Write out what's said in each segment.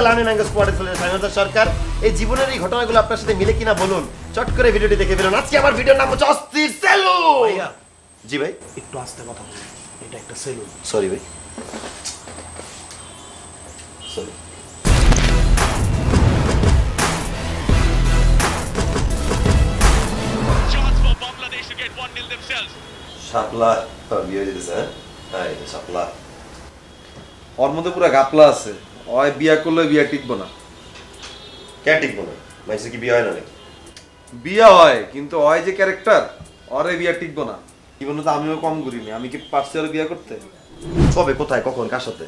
Learning angle স্কোয়াডে চলে স্বাধীনতা সরকার। এই জীবনের এই ঘটনাগুলো আপনার সাথে মিলে কিনা বলুন, চট করে ভিডিওটি দেখে ফেলুন। আজকে আমার ভিডিওর নাম হচ্ছে অস্থির সেলুন। ভাইয়া জি ভাই, একটু আস্তে কথা বলুন, এটা একটা সেলুন। সরি ভাই, সরি। শাপলা বিয়ে দিতেছে, হ্যাঁ শাপলা। ওর মধ্যে পুরো গাপলা আছে, ওই বিয়া করলে বিয়া টিকবো না। কে টিকবো না? মাইসে কি বিয়ে হয় না নাকি? বিয়া হয় কিন্তু ওই যে ক্যারেক্টার, ওরে বিয়া টিকবো না। জীবনে তো আমিও কম করিনি, আমি কি পারছি ওর বিয়া করতে? কবে, কোথায়, কখন, কার সাথে?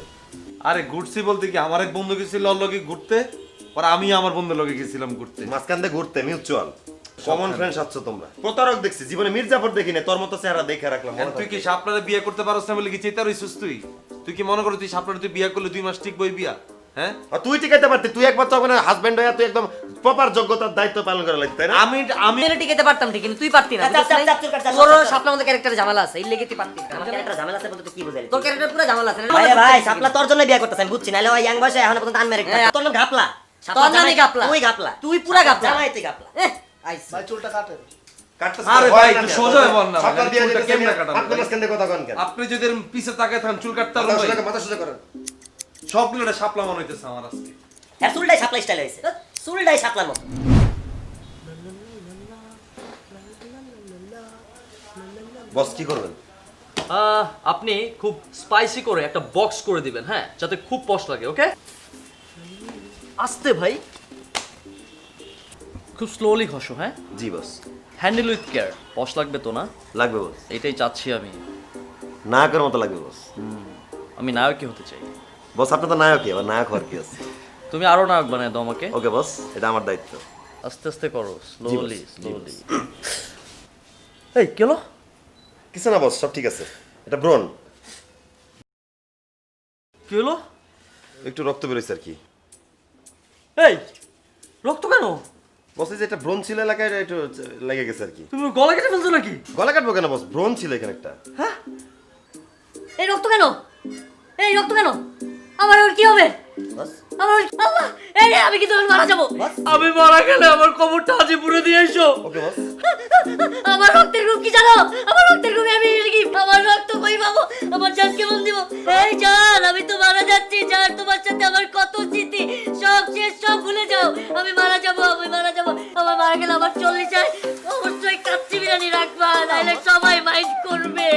আরে ঘুরছি বলতে কি, আমার এক বন্ধু গেছিল ওর লগে ঘুরতে, আর আমি আমার বন্ধুর লগে গেছিলাম ঘুরতে। মাঝখান দিয়ে ঘুরতে, মিউচুয়াল কমন ফ্রেন্ডস আছো তোমরা। প্রতারক দেখছি জীবনে, মির্জাফর দেখিনি, তোর মতো চেহারা দেখে রাখলাম। তুই কি সাপলারে বিয়ে করতে পারছ না বলে কি চেতা রইছিস তুই? তুই কি মনে করো তুই সাপলারে তুই বিয়া করলে 2 মাস টিকবই বিয়া? হ্যাঁ, আর তুই টিকাইতে পারতি, তুই একবার তো ওখানে হাজবেন্ড হয়ে তুই একদম প্রপার যোগ্যতার দায়িত্ব পালন করা লাগতো, তাই না? আমি এর টিকেতে পারতাম ঠিক, কিন্তু তুই পারতি না। তোর শাপলার মধ্যে ক্যারেক্টার ঝামেলা আছে, এই লেগে তুই পারতি না। আমার ক্যারেক্টার ঝামেলা আছে বলতে তুই কি বুঝালি? তোর ক্যারেক্টার পুরো ঝামেলা আছে। ভাই ভাই শাপলা তোর জন্য বিয়ে করতেছ, আমি বুঝছি, নাহলে ওই ইয়াং বয়সে এখন পর্যন্ত আনমেরিড তোর নাম ঘাপলা। তোর নামই ঘাপলা। তুই ঘাপলা, তুই পুরা ঘাপলা। জামাই তুই ঘাপলা। আইস ভাই চুলটা কাটেন। কাটতেছে আরে তো, ভাই, হয় না একটু কেন? সোজা বল না, শাপলা মানে দিয়ে চুলটা দিতেছে, কেমনে কাটাবো? আপনি মাঝখান দিয়ে কথা কন কেন? আপনি যদি এরম পিছে তাকায় থাকেন চুল কাটতে পারবেন ভাই? মাথা সোজা করেন। সবগুলো সাপলা মনে হইতেছে আমার আজকে। আর চুলটাই শাপলা স্টাইল হয়েছে, চুলটাই শাপলার মতো। বস কি করবেন? আপনি খুব স্পাইসি করে একটা বক্স করে দিবেন, হ্যাঁ, যাতে খুব পশ লাগে। ওকে, আস্তে ভাই, খুব স্লোলি ঘষো। হ্যাঁ, জি বস। Handle with care. পশ লাগবে তো না? লাগবে বস, এটাই চাচ্ছি আমি। নায়কের মতো লাগবে বস। আমি নায়কই হতে চাই। বস আপনি তো নায়কই, আবার নায়ক হওয়ার কি আছে? তুমি আরো নায়ক বানায় দাও আমাকে। ওকে বস, এটা আমার দায়িত্ব। আস্তে আস্তে করো, স্লোলি স্লোলি। জি এই কেলো কিছু না বস, সব ঠিক আছে। এটা ব্রণ, কি হলো? একটু রক্ত বেরোইছে আর কি। এই রক্ত কেন? বস এই যে এটা ব্রণ ছিল এলাকায়, এটা একটু লেগে গেছে আর কি। তুমি গলা কেটে ফেলছো নাকি? গলা কাটবো কেন বস, ব্রণ ছিল এখানে একটা। এই রক্ত কেন? এই রক্ত কেন? আমার ওর কি হবে? বস আমার আল্লাহ, এই আমি কি তোর মারা যাবো? আমি মারা গেলে আমার কবরটা হাজিপুরে দিয়ে এসো। ওকে বস। আমার রক্তের গ্রুপ কি জানো? আমার রক্তের গ্রুপ আমি কি? আমার রক্ত কই পাবো? আমার জান কেমন দিব? এই জান, আমি তো মারা যাচ্ছি জান, তোমার সাথে আমার কত স্মৃতি, সব শেষ, সব ভুলে যাও। আমি মারা যাবো, আমি মারা যাবো। আমার মারা গেলে আমার 40 যায়, অবশ্যই কাচ্চি বিরিয়ানি রাখবা, নাহলে সবাই মাইন্ড করবে।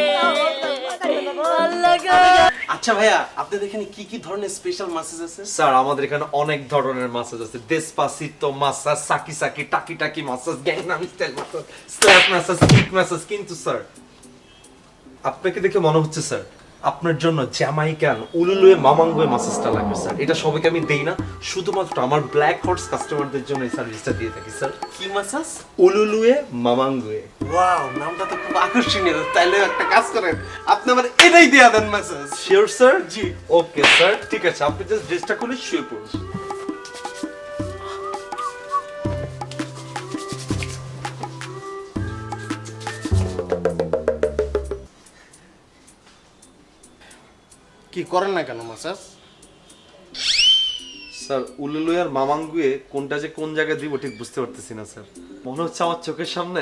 আল্লাহ গো। আচ্ছা ভাইয়া, আপনাদের এখানে কি কি ধরনের স্পেশাল মাসেজ আছে? স্যার আমাদের এখানে অনেক ধরনের মাসাজ আছে। ডেসপাসিতো মাসাজ, সাকি সাকি, টাকি টাকি massage, Gangnam style massage, slap massage, kick massage. কিন্তু স্যার আপনাকে দেখে মনে হচ্ছে স্যার আপনার জন্য জ্যামাইকান উলুলুয়ে মামাঙ্গুয়ে মাসাজটা লাগবে স্যার। এটা সবাইকে আমি দেই না, শুধুমাত্র আমার ব্ল্যাক হর্স কাস্টমারদের জন্য এই সার্ভিসটা দিয়ে থাকি স্যার। কি মাসাজ? উলুলুয়ে মামাঙ্গুয়ে। ওয়াও, নামটা তো খুব আকর্ষণীয়। তাইলে একটা কাজ করেন, আপনি আমার এটাই দিয়ে দেন মাসাজ। Sure sir? জি। ওকে স্যার, ঠিক আছে, আপনি জাস্ট ড্রেসটা খুলে শুয়ে পড়ুন। কি করেন না কেন মাসাজ? স্যার উলুলুয়ে আর মামাঙ্গুয়ে কোনটা যে কোন জায়গায় দিব ঠিক বুঝতে পারতেছি না স্যার। মনে হচ্ছে আমার চোখের সামনে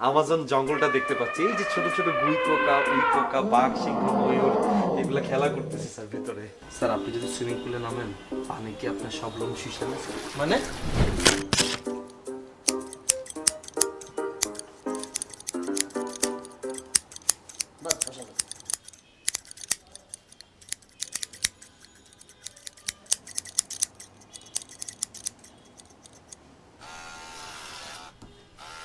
আমাজন জঙ্গলটা দেখতে পাচ্ছি। এই যে ছোট ছোট গুই পোকা, উই পোকা, বাঘ, সিংহ, ময়ূর এগুলা খেলা করতেছে স্যার ভিতরে। স্যার আপনি যদি সুইমিং পুলে নামেন, পানি কি আপনার সব লোম শুষে না স্যার? মানে বস বসে বস।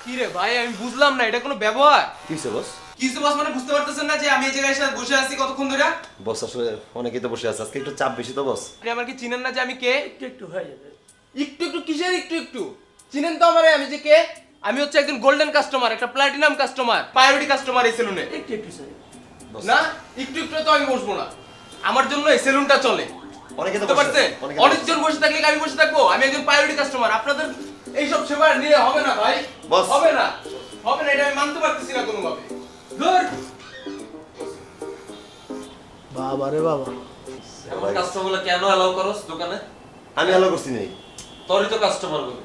কি রে ভাই, আমি বুঝলাম না এটা কোনো ব্যবহার। কি হয়েছে বস? কিছু বস মানে বুঝতে পারতেছেন না যে আমি এই জায়গায় এসে বসে আছি কতক্ষণ ধরে? বস আসলে অনেকেই তো বসে আছে, আজকে একটু চাপ বেশি তো বস। আপনি আমার কি চিনেন না যে আমি কে? একটু একটু হয়ে যাবে। একটু একটু কিসের একটু একটু? চিনেন তো আমারে, আমি যে কে? আমি হচ্ছে একজন গোল্ডেন কাস্টমার, একটা প্লাটিনাম কাস্টমার, প্রায়োরিটি কাস্টমার এই সেলুনে। একটু একটু না, একটু একটু তো আমি বসবো না। আমার জন্য এই সেলুনটা চলে। অনেকে তো বুঝতে বসে পারছেন? আছে, অনেকে তো অনেকজন বসে থাকলে কি আমি বসে থাকবো? আমি একজন প্রায়োরিটি কাস্টমার। আপনাদের এইসব সেবা নিয়ে হবে না ভাই, বস। হবে না, হবে না, এটা আমি মানতে পারতেছি না কোনোভাবে। ধুর। বাবা রে বাবা, এমন কাস্টমারগুলো কেন অ্যালাউ করস দোকানে? আমি হ্যালো করছি নেই তোরই তো কাস্টমার গুলো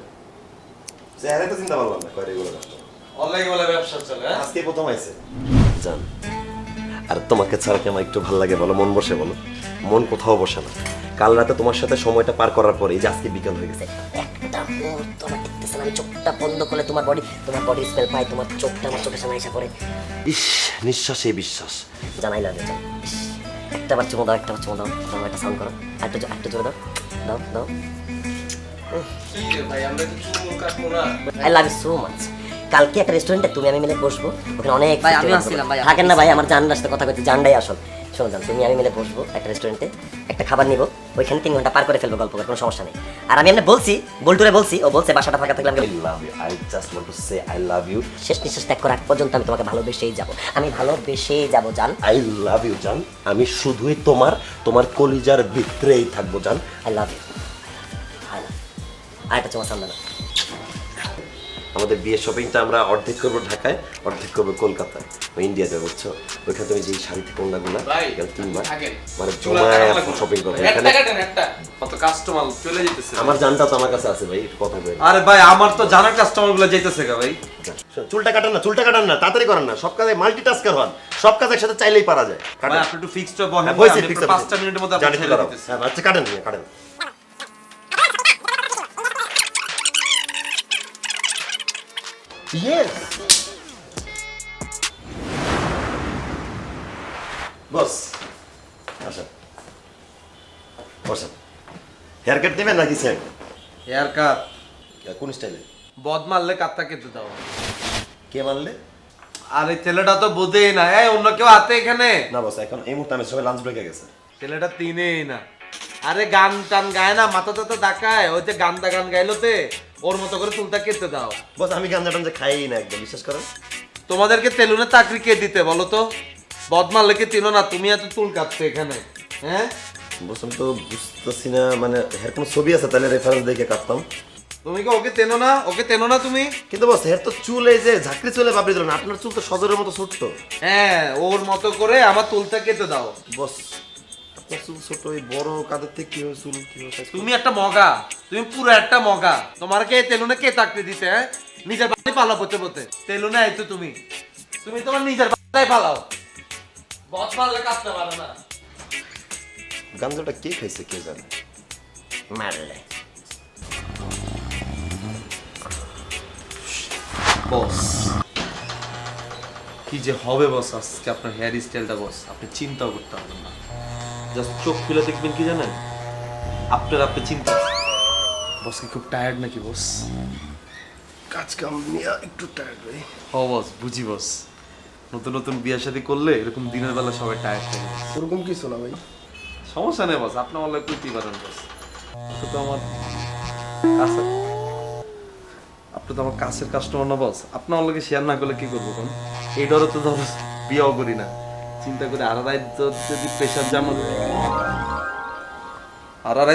চেহারা তো চিন্তা পারলাম না কয়টা এগুলো কাস্টমার অনলাইন বলে ব্যবসা চলে হ্যাঁ আজকে প্রথম আইছে জান আর তোমাকে ছাড়া কি আমার একটু ভালো লাগে বলো মন বসে বলো মন কোথাও বসে না কাল রাতে তোমার সাথে সময়টা পার করার পরে এই যে আজকে বিকাল হয়ে গেছে একটা মুহূর্ত আমার টিকতেছে না, আমি চোখটা বন্ধ করলে তোমার বডি স্মেল পাই, তোমার চোখটা আমার চোখের সামনে এসে পড়ে। ইস নিঃশ্বাসে বিশ্বাস জানাই লাগে জান। ইস, একটা বার চুমো দাও, একটা বার চুমো দাও, দাও একটা সাউন্ড করো, একটা জোরে দাও, দাও দাও। কি রে ভাই আমরা কি চুমুর কাটবো না? I love you so much. কালকে একটা রেস্টুরেন্টে তুমি আমি মিলে বসবো, ওখানে অনেক ভাই, আমিও আসছিলাম, ভাই, থাকেন না ভাই, আমার জানলার সাথে কথা কইতে জানডাই আসল। শোনো জান, তুমি আমি মিলে বসবো একটা রেস্টুরেন্টে, একটা খাবার নিবো, ওইখানে 3 ঘন্টা পার করে ফেলবো গল্প করে, কোনো সমস্যা নেই। আর আমি এমনি বলছি, বল্টুরে বলছি, ও বলছে বাসাটা ফাঁকা থাকলে আমি I love you I just want to say I love you শেষ নিঃশ্বাস ত্যাগ করার আগ পর্যন্ত আমি তোমাকে ভালোবেসেই যাব, আমি ভালোবেসেই যাব জান। আই লাভ ইউ জান আমি শুধুই তোমার কলিজার ভিতরেই থাকবো জান I love you, I love. আর একটা চুমা সামনে না। আমাদের বিয়ে শপিংটা আমরা অর্ধেক করবো ঢাকায় অর্ধেক করবো কলকাতায় ওই ইন্ডিয়াতে বুঝছো ওইখানে তুমি যে শাড়ি থেকে কোনগুলো ভাই, 3 মাস থাকেন। মানে চুলা জমায় কাটা লাগবে। শপিং করবো একটা এখানে কাটেন, একটা। কত কাস্টমার চলে যেতেছে আমার জানটা তো আমার কাছে আছে ভাই একটু কথা বলি আরে ভাই আমার তো জানা কাস্টমার গুলো যাইতেছে গা ভাই চুলটা কাটান না তাড়াতাড়ি করেন না সব কাজে মাল্টিটাস্কার হন সব কাজ একসাথে চাইলেই পারা যায় ভাই কাটেন আপনি একটু ফিক্সড বহেন হ্যাঁ, ভাই, বসে আমি fix আপনার আছে। 5টা মিনিটের মধ্যে জানি আপনি তো ছেড়ে দাঁড়াও। দিতেছি হ্যাঁ আচ্ছা কাটেন ইয়েস বস আচ্ছা বসেন হেয়ার কাট নেবেন নাকি স্যার হেয়ার কাট কোন স্টাইলে বদ মারলে কাটটা কেটে দাও কে মানলে আরে ছেলেটা তো বোঝেই না এই অন্য কেউ হাতে এখানে না বস এখন এই মুহূর্তে আমি সবাই লাঞ্চ ব্রেকে গেছে ছেলেটা তিনেই না আরে গান টান গায় না মাথা টাথা ডাকায় ওই যে গান গাইলোতে ওর মতো করে চুলটা কেটে দাও বস আমি গাঞ্জা টাঞ্জা খাই না একদম বিশ্বাস করেন তোমাদেরকে তেলুনে চাকরি কে দিতে বলো তো বদমাল লেকে চিনো না তুমি এত চুল কাটছো এখানে হ্যাঁ বস আমি তো বুঝতেছি না মানে হেয়ার কোনো ছবি আছে তাহলে রেফারেন্স দেখে কাটতাম তুমি কি ওকে তেনো না তুমি কিন্তু বস হেয়ার তো চুল এই যে ঝাঁকড়ি চুলে বাবরি দিল না আপনার চুল তো সজরের মতো ছোট্ট হ্যাঁ ওর মতো করে আমার চুলটা কেটে দাও বস আপনার চুল ছোট ওই বড় কাদের থেকে কিভাবে চুল কিভাবে size তুমি একটা মগা তুমি পুরো একটা মগা তোমার কে তেলুনে কে চাকরি দিতে হ্যাঁ নিজের বাড়ি পালাও পথে তেলুনে আইতো তুমি তোমার নিজের বাড়ি পালাও বদ মারলে কাটতে পারো না গাঞ্জাটা কে খাইছে কে জানে মারলে বস কি যে হবে বস আজকে আপনার হেয়ার স্টাইলটা বস আপনি চিন্তাও করতে পারবেন না জাস্ট চোখ খুলে দেখবেন কি জানেন আপনি চিন্তা বস কি খুব টায়ার্ড নাকি বস কাজ কাম নিয়ে একটু টায়ার্ড ভাই ও বস বুঝি বস নতুন বিয়ে শাদী করলে এরকম দিনের বেলা সবাই টায়ার্ড থাকে ওরকম কিছু না ভাই সমস্যা নেই বস আপনি আমার করতেই পারেন বস আপনি তো আমার কাছে আপনি তো আমার কাছের কাস্টমার না বস আপনার লগে শেয়ার না করলে কি করবো কোন এই ডরে তো ধরো বিয়েও করি না চিন্তা করে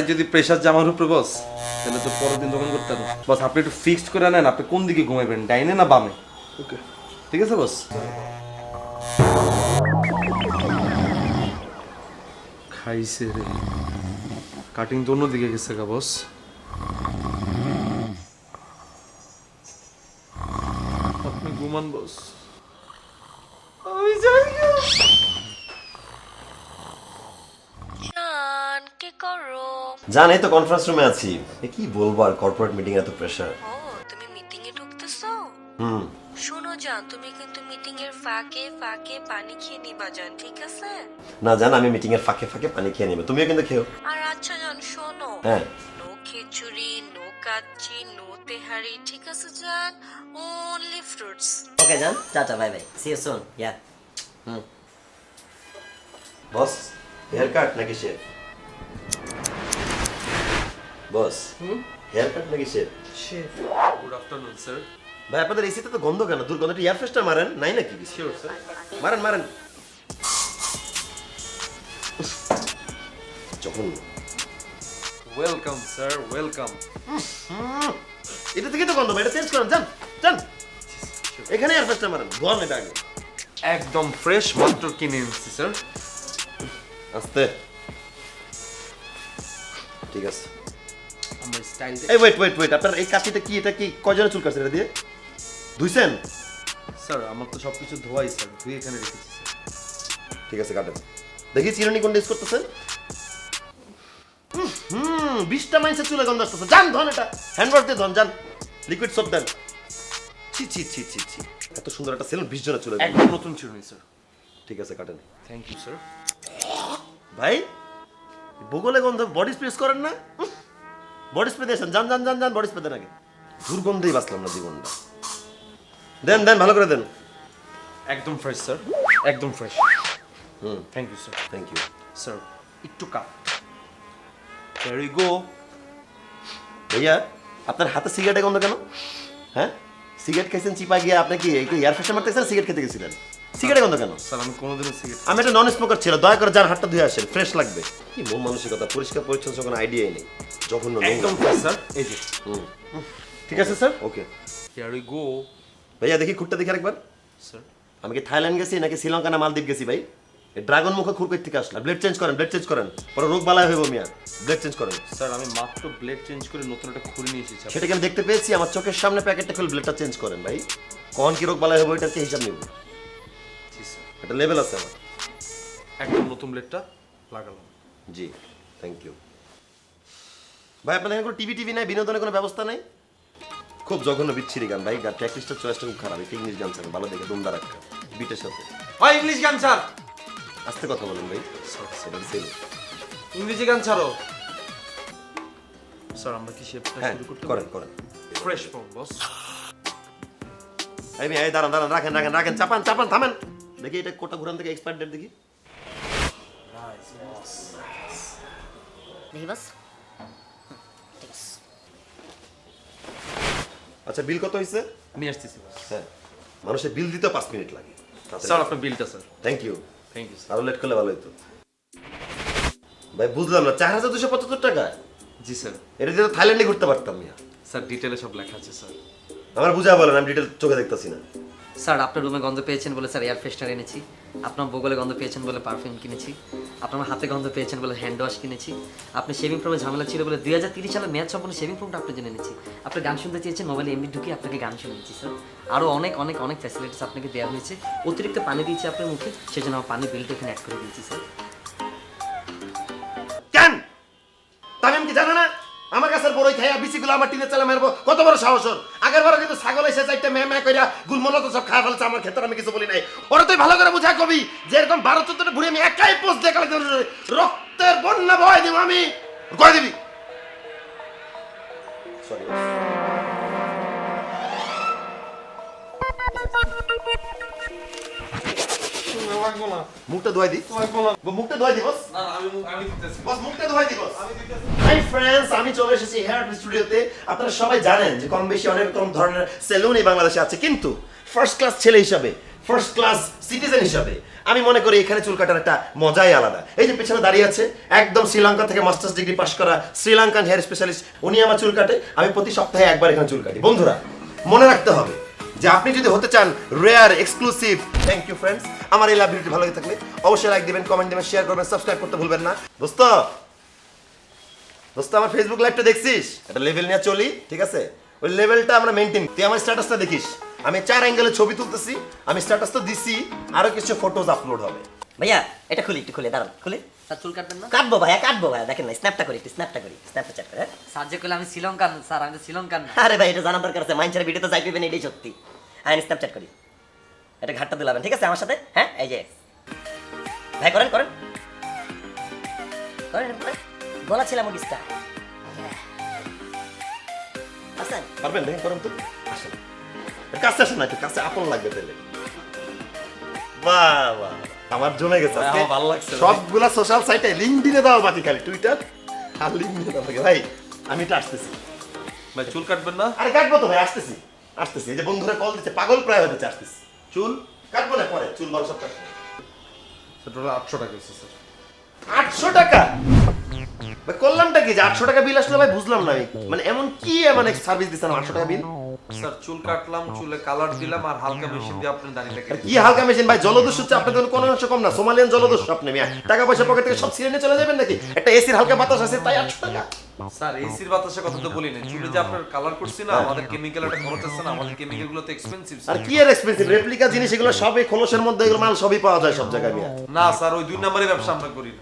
যদি প্রেশার জামার উপরে বস তাহলে তো পরের দিন দোকান করতে পারবো বস আপনি একটু ফিক্সড করে নেন আপনি কোন দিকে ঘুমাইবেন ডাইনে না বামে ওকে ঠিক আছে বস খাইছে রে কাটিং তো অন্যদিকে গেছে গা বস আপনি ঘুমান বস আমি যাই গো। জান কি করো? জানি তো কনফারেন্স রুমে আছি কি বলবো আর কর্পোরেট মিটিং এত প্রেসার ও তুমি মিটিং এ ঢুকতেছো? হুম শোনো জান, তুমি কিন্তু মিটিং এর ফাঁকে ফাঁকে পানি খেয়ে নিবা জান, ঠিক আছে? না জান আমি মিটিং এর ফাঁকে ফাঁকে পানি খেয়ে নেবে তুমিও কিন্তু খেও আর আচ্ছা জান শোনো, হ্যাঁ no khichuri, no kacchi, no tehari, ঠিক আছে জান? Only fruits. ওকে জান, tata bye bye, see you soon. Ya boss haircut নাকি শেভ বস হেয়ার কাট নাকি শেভ গুড আফটারনুন স্যার ভাই আপনাদের এসিতে তো গন্ধ কেন দুর্গন্ধটা এয়ার ফ্রেশনার মারেন নাই নাকি শিওর স্যার মারেন যখন ওয়েলকাম স্যার ওয়েলকাম এটা থেকে তো গন্ধ ভাই, এটা চেঞ্জ করেন যান এখানে এয়ার ফ্রেশনার মারেন ধোয়া নেবে আগে একদম ফ্রেশ মাত্র কিনে এনেছি স্যার আস্তে ঠিক আছে আমার স্টাইল এই ওয়েট আপনার এই কাঁচিটা কি, এটা কি কয়জনের চুল কাটছেন এটা দিয়ে? ধুইছেন? স্যার আমার তো সবকিছু ধোয়াই স্যার, ধুয়ে এখানে রেখেছি স্যার। ঠিক আছে কাটেন। দেখি চিরুনি কোনটা ইউজ করতেছেন। 20টা মাইন্সের চুলে গন্ধ আসতেছে। যান ধন এটা, হ্যান্ড ওয়াশ দিয়ে ধন, যান লিকুইড সোপ দেন। ছি ছি ছি ছি ছি, এত সুন্দর একটা সেলুন 20 জনের চুলে। একদম নতুন চিরুনি স্যার। ঠিক আছে কাটেন। Thank you sir. ভাই বগলে গন্ধ বডি স্প্রে করেন না? বডি স্প্রে দিয়েছেন, যান যান যান যান বডি স্প্রে দেন আগে। দুর্গন্ধেই বাঁচলাম না জীবনটা। দেন দেন ভালো করে দেন। একদম ফ্রেশ স্যার, একদম fresh. Thank you sir. Thank you. Sir একটু কাট। There you go. ভাইয়া আপনার হাতে সিগারেটের গন্ধ কেন? হ্যাঁ সিগারেট খাইছেন চিপা গিয়ে, আপনি কি একটু এয়ার ফ্রেশনার মারতেছেন? সিগারেট খেতে গেছিলেন, সিগারেটের গন্ধ কেন? স্যার আমি কোনোদিনও সিগারেট আমি একটা নন স্মোকার ছিল, দয়া করে যার হাতটা ধুয়ে আসেন, ফ্রেশ লাগবে। কি মন মানসিকতা, পরিষ্কার পরিচ্ছন্ন কোনো আইডিয়াই নেই, জঘন্য। একদম ফ্রেশ স্যার, এই যে। ঠিক আছে sir, okay. Here you go. ভাইয়া দেখি খুঁটটা দেখি আরেকবার। স্যার আমি কি থাইল্যান্ড গেছি নাকি শ্রীলঙ্কা না মালদ্বীপ গেছি ভাই? এই ড্রাগন মুখে খুরকই থেকে আসলাম। ব্লেড চেঞ্জ করেন, ব্লেড চেঞ্জ করেন, পরে রোগ বালাই হইব মিয়া। ব্লেড চেঞ্জ করেন। স্যার আমি মাত্র ব্লেড চেঞ্জ করে নতুন একটা খুলে নিয়ে এসেছি। সেটাকে আমি দেখতে পেয়েছি, আমার চোখের সামনে প্যাকেটটা খুলে ব্লেডটা চেঞ্জ করেন ভাই। কখন কি রোগ বালাই হইব এটার কি হিসাব নিব? জি স্যার, এটা লেভেল আছে আমার। একদম নতুন ব্লেডটা লাগালাম। জি থ্যাংক ইউ। ভাই আপনাদের এখানে কোনো টিভি নাই, বিনোদনের কোনো ব্যবস্থা নেই? খুব জঘন্য বিচ্ছিরি গান ভাই, ট্র্যাকলিস্টের চয়েসটা খুব খারাপ। একটা ইংলিশ গান ছাড়েন ভালো দেখে, দুমদার একটা বিটের সাথে। হয় ইংলিশ গান স্যার। আস্তে কথা বলেন ভাই, সেটা ছিল। ইংরেজি গান ছাড়ো। স্যার আমরা কি শেপটা হ্যাঁ শুরু করতে করেন করেন। ফ্রেশ ফর্ম বস। এই দাঁড়ান দাঁড়ান, রাখেন রাখেন রাখেন, চাপান চাপান, থামেন। দেখি এটা কোটা ঘুরান থেকে এক্সপায়ার ডেট দেখি। দেখি বাস। ঠিক আছে। আচ্ছা বিল কত হয়েছে? নিয়ে আসতেছি বস। হ্যাঁ মানুষের বিল দিতে 5 মিনিট লাগে। স্যার আপনার বিলটা sir. Thank you. Thank you sir. আরো লেট করলে ভালো হতো ভাই। বুঝলাম না, 4275 টাকা? জি স্যার। এটা দিয়ে তো থাইল্যান্ডে ঘুরতে পারতাম মিয়া। স্যার ডিটেলে সব লেখা আছে স্যার। আমার বুঝা বলেন, আমি ডিটেল চোখে দেখতেছি না। স্যার আপনার রুমে গন্ধ পেয়েছেন বলে স্যার এয়ার ফ্রেশনার এনেছি, আপনার বগলে গন্ধ পেয়েছেন বলে পারফিউম কিনেছি, আপনার হাতে গন্ধ পেয়েছেন বলে হ্যান্ড ওয়াশ কিনেছি, আপনি শেভিং ফোমে ঝামেলা ছিল বলে 2030 সালে মেয়াদ সম্পন্ন শেভিং ফোমটা আপনার জন্য এনেছি, আপনি গান শুনতে চেয়েছেন মোবাইলে এমবি ঢুকিয়ে আপনাকে গান শুনিয়েছি স্যার। আরও অনেক অনেক অনেক ফ্যাসিলিটিস আপনাকে দেওয়া হয়েছে। অতিরিক্ত পানি দিয়েছি আপনার মুখে, সেজন্য আমার পানি বিলটা এখানে অ্যাড করে দিয়েছি স্যার। কেন তামিম কি জানে না আমার কাছে বড়ই খাইয়া বিচিগুলো আমার টিনে চালা মারবো? কত বড় সাহস ওর! আগের বার কিন্তু ছাগল এসে চাইতে মে কইরা গুলমলা তো সব খাওয়া ফেলছে আমার ক্ষেত্রে, আমি কিছু বলি নাই। ওরা তুই ভালো করে বুঝা কবি যে এরকম 12-14টা ঘুরে আমি একাই পোস্ট দেখালে রক্তের বন্যা বয় দিব আমি, করে দিবি। সরি লাগবো না। মুখটা ধোয়াই দি, লাগবো না। মুখটা ধোয়াই দি বস। না আমি দিতেছি। বস মুখটা ধোয়াই দি বস। হাই ফ্রেন্ডস, আমি চলে এসেছি হেয়ার স্টুডিওতে। আপনারা সবাই জানেন যে কম বেশি অনেক রকম ধরনের সেলুন এই বাংলাদেশে আছে, কিন্তু ফার্স্ট ক্লাস ছেলে হিসাবে, ফার্স্ট ক্লাস সিটিজেন হিসাবে আমি মনে করি এখানে চুল কাটার একটা মজাই আলাদা। এই যে পেছনে দাঁড়িয়ে আছে একদম শ্রীলঙ্কা থেকে মাস্টার্স ডিগ্রি পাশ করা শ্রীলঙ্কান হেয়ার স্পেশালিস্ট, উনি আমার চুল কাটে। আমি প্রতি সপ্তাহে একবার এখানে চুল কাটি। বন্ধুরা মনে রাখতে হবে যে আপনি যদি হতে চান rare exclusive, thank you friends, আমার এই লাভ ভিডিওটি ভালো লাগে থাকলে অবশ্যই লাইক দিবেন, কমেন্ট দিবেন, শেয়ার করবেন, সাবস্ক্রাইব করতে ভুলবেন না। দোস্ত আমার ফেসবুক লাইভটা দেখছিস? একটা লেভেল নিয়ে চলি, ঠিক আছে? ওই লেভেলটা আমরা মেনটেন। তুই আমার স্ট্যাটাসটা দেখিস, আমি 4 অ্যাঙ্গেলে ছবি তুলতেছি, আমি স্ট্যাটাস তো দিছি, আরো কিছু ফটোজ আপলোড হবে। ভাইয়া এটা খুলি, একটু খুলে দাঁড়ান, খুলে। স্যার চুল কাটবেন না? কাটবো ভাইয়া, কাটবো ভাইয়া, দেখেন না স্ন্যাপটা করি, একটু স্ন্যাপটা করি, স্ন্যাপটা চ্যাট করে। স্যার যে করলে আমি শ্রীলঙ্কান, স্যার আমি তো শ্রীলঙ্কান না। আরে ভাই এটা জানার দরকার আছে, মাইন্ডের ভিডিও তো যাই পেবেন, এটাই সত্যি। আমি স্ন্যাপচ্যাট করি, এটা ঘাটটা দিলাবেন, ঠিক আছে আমার সাথে? হ্যাঁ এই যে ভাই করেন করেন করেন করেন, বলা ছিল মুগিসটা আসেন। পারবেন দেখেন, করেন তো। আসেন কাছে, আসেন না, একটু কাছে, আপন লাগবে তাহলে। বাহ বাহ, আমার জমে গেছে আজকে। আমার ভালো লাগছে। সবগুলা সোশ্যাল সাইটে লিঙ্কডিনে দাও, বাকি খালি টুইটার আর লিঙ্কডিনে দাও। ভাই আমি এটা আসতেছি। ভাই চুল কাটবেন না? আরে কাটবো তো ভাই, আসতেছি আসতেছি। এই যে বন্ধুরা কল দিচ্ছে, পাগল প্রায় হয়ে যাচ্ছে, আসতেছি। চুল কাটবো না পরে, চুল বড় সব কাটবো। টোটাল 800 টাকা হয়েছে স্যার। 800 টাকা? ভাই করলামটা কি যে 800 টাকা বিল আসলে ভাই বুঝলাম না আমি মানে এমন কি মানে সার্ভিস দিছেন 800 টাকা বিল স্যার চুল কাটলাম, চুলে কালার দিলাম আর হালকা মেশিন দিয়ে আপনার দাড়িটা আর কেটে কি হালকা মেশিন ভাই জলদস্যু হচ্ছে আপনাদের কোনো অংশ কম না সোমালিয়ান জলদস্যু আপনি মিয়া টাকা পয়সা পকেট থেকে সব ছিঁড়ে নিয়ে চলে যাবেন নাকি একটা এসির হালকা বাতাস আছে তাই 800 টাকা স্যার এসির বাতাসের কথা তো বলি না, চুলে যে আপনার কালার করছি না আমাদের কেমিক্যাল একটা খরচ আছে না, আমাদের কেমিক্যাল গুলো তো এক্সপেন্সিভ আর কি এর এক্সপেন্সিভ রেপ্লিকা জিনিস এগুলো সবই খোলসের মধ্যে এগুলো মাল সবই পাওয়া যায় সব জায়গায় মিয়া না স্যার ওই 2 নম্বরের ব্যবসা আমরা করি না।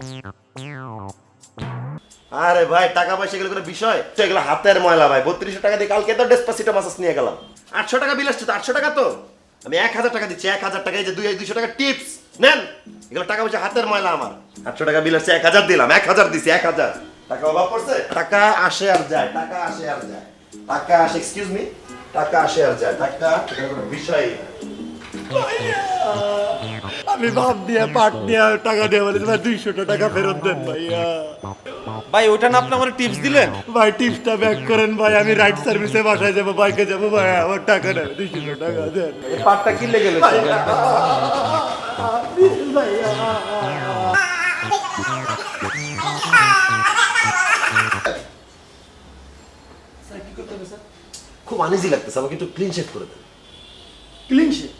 আরে ভাই টাকা পয়সা এগুলো কোনো বিষয় তো এগুলো হাতের ময়লা ভাই 3200 টাকা দিয়ে কালকে তো ডেসপাসিটো মাসাজ নিয়ে গেলাম 800 টাকা বিল আসছে তো 800 টাকা তো আমি 1000 টাকা দিচ্ছি 1000 টাকায় যে 200 টাকা টিপস নেন এগুলো টাকা পয়সা হাতের ময়লা আমার 800 টাকা বিল আসছে 1000 দিলাম 1000 দিছি 1000 টাকা অভাব পড়ছে টাকা আসে আর যায় টাকা আসে আর যায় টাকা আসে এক্সকিউজ মি টাকা আসে আর যায় টাকা কোনো বিষয় আমি ভাব দিয়ে পাট দিয়ে টাকা দিয়ে বলে ভাই 200 টাকা ফেরত দেন ভাইয়া ভাই ওটা না আপনি আমার টিপস দিলেন। ভাই টিপসটা ব্যাক করেন ভাই আমি রাইট সার্ভিসে বাসায় যাবো বাইকে যাবো ভাই আমার টাকা নেই 200 টাকা দেন এই পাটটা কিনলে গেল খুব আনইজি লাগতেছে আমাকে একটু ক্লিন শেভ করে দেন ক্লিন শেপ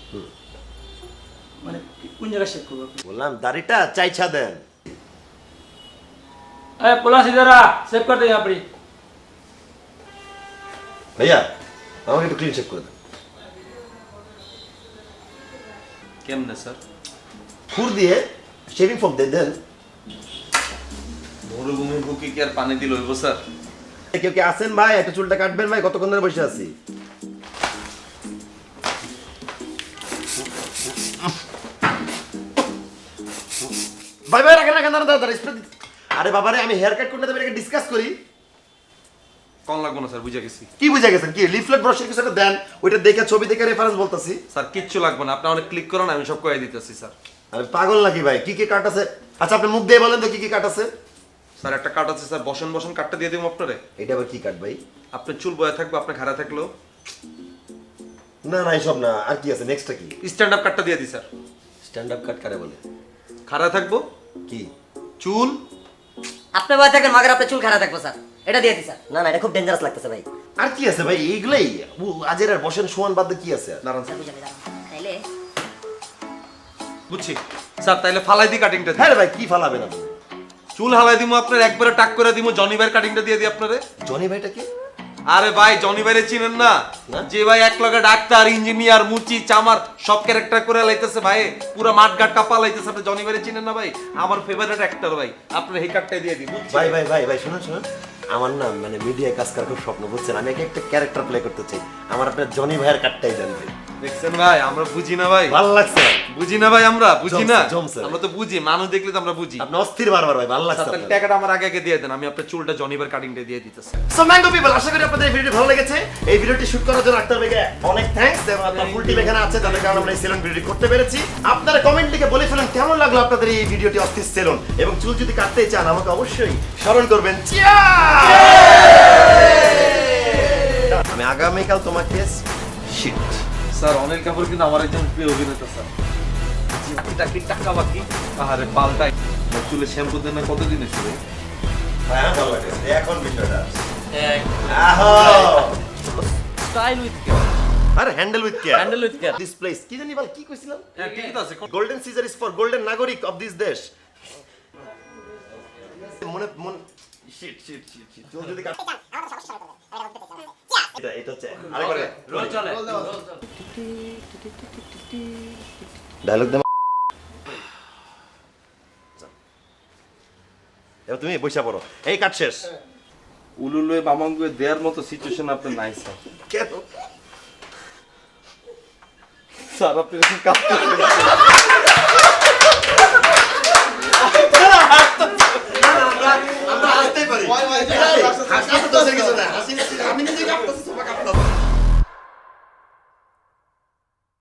মানে কোন জায়গায় শেপ করবো বললাম দাড়িটা চাইছা দেন पोला सीधरा सेव कर दे यहाँ पर ভাইয়া আমাকে একটু ক্লিন শেভ করে দেন কেমনে স্যার? ফুর দিয়ে শেভিং ফোম দেন দেন মরুভূমির বুকে কি আর পানি দিল হইব স্যার? কেউ কি আছেন ভাই একটা চুলটা কাটবেন ভাই কতক্ষণ ধরে বসে আছি ভাই ভাই রাখেন রাখেন দাঁড়ান দাঁড়ান স্প্রে আরে বাবারে আমি হেয়ার কাট করতে দেবে ডিসকাস করি কোন লাগবো না স্যার, বুঝে গেছি। কি বুঝে গেছেন কি লিফলেট ব্রোশার কিছু একটা দেন ওইটা দেখে ছবি দেখে রেফারেন্স বলতাছি স্যার কিচ্ছু লাগবে না, আপনি অনেক ক্লিক করেন আমি সব কয়ে দিতেছি স্যার। আমি পাগল নাকি ভাই কি কি কাট আছে আচ্ছা আপনি মুখ দিয়ে বলেন তো কি কি কাট আছে স্যার একটা কাট আছে স্যার, বসেন বসেন কাটটা দিয়ে দিব আপনারে। এটা আবার কি কাট ভাই আপনার চুল বয়া থাকবে, আপনার খাড়া থাকলেও না না এইসব না আর কি আছে নেক্সটটা কি স্ট্যান্ড আপ কাটটা দিয়ে দিই স্যার। স্ট্যান্ড আপ কাট কারে বলে খাড়া থাকবো কি চুল, আপনি ভয় থাকেন মাগের আপনার চুল খারাপ থাকবো স্যার এটা দিয়ে দিই স্যার না না এটা খুব ডেঞ্জারাস লাগতেছে ভাই আর কি আছে ভাই এইগুলাই আজের আর বসেন শোয়ান বাদ দিয়ে কি আছে আর দাঁড়ান স্যার। তাইলে বুঝছি স্যার, তাইলে ফালাই দি কাটিংটা দিই। হ্যাঁ রে ভাই কি ফালাবেন আপনি চুল হালাই দিমু আপনার একবারে টাক করে দিমু, জনি ভাইয়ের কাটিংটা দিয়ে দিই আপনারে। জনি ভাইটা কি আরে ভাই জনি ভাইরে চিনেন না? না। যে ভাই এক লগে ডাক্তার ইঞ্জিনিয়ার মুচি চামার সব ক্যারেক্টার করে লাইতেছে ভাই, পুরো মাঠ ঘাট কাপা লাইতেছে। আপনি জনি ভাইরে চিনেন না ভাই? আমার ফেভারিট অ্যাক্টর ভাই, আপনার এই কাটটাই দিয়ে দিই। বুঝছি ভাই ভাই ভাই ভাই শুনুন শুনুন আমার না মানে মিডিয়ায় কাজ করার খুব স্বপ্ন বুঝছেন আমি একটা ক্যারেক্টার প্লে করতে চাই আমার আপনার জনি ভাইয়ের কাটটাই দেন ভাই দেখছেন ভাই আমরা বুঝি না ভাই, ভালো লাগছে বুঝি না ভাই, আমরা বুঝি না, জমছে। আমরা তো বুঝি, মানুষ দেখলে তো আমরা বুঝি। আপনি অস্থির বারবার ভাই ভালো লাগছে তাহলে আপনার। টাকাটা আমার আগে আগে দিয়ে দেন, আমি আপনার চুলটা জনি ভাইয়ের কাটিংটা দিয়ে দিতেছি। সো ম্যাঙ্গো পিপল আশা করি আপনাদের এই ভিডিওটি ভালো লেগেছে এই ভিডিওটি শুট করার জন্য আক্তার ভাইকে অনেক থ্যাঙ্কস এবং আপনার ফুল টিম এখানে আছে তাদের কারণে আমরা এই সেলুন ভিডিওটি করতে পেরেছি আপনারা কমেন্ট লিখে বলে ফেলেন কেমন লাগলো আপনাদের এই ভিডিওটি অস্থির সেলুন এবং চুল যদি কাটতে চান আমাকে অবশ্যই স্মরণ করবেন আমি আগামীকাল তোমাকে শিট স্যার অনিল কাপুর কিন্তু আমার একজন প্রিয় অভিনেতা স্যার। টাকি টাকা বাকি আরে পাল্টাই চুলে শ্যাম্পু দেন না কতদিন ছিল? হ্যাঁ ভালো লাগে এখন বিষয়টা স্টাইল উইথ কেয়ার, আরে handle with care handle with care. This place কি জানি বল কি কইছিলাম হ্যাঁ ঠিক আছে। Golden scissor is for golden নাগরিক অফ দিস দেশ মনে মন শিট শিট শিট শিট চুল যদি কাট এটা হচ্ছে আরেকবার রোল চলে ডায়লগ দে এবার তুমি বইসা পড়ো এই কাট শেষ উলুলুয়ে বামাঙ্গুয়ে দেওয়ার মতো সিচুয়েশন আপনার নাই স্যার। কেন স্যার আপনি এরকম কাজ করছেন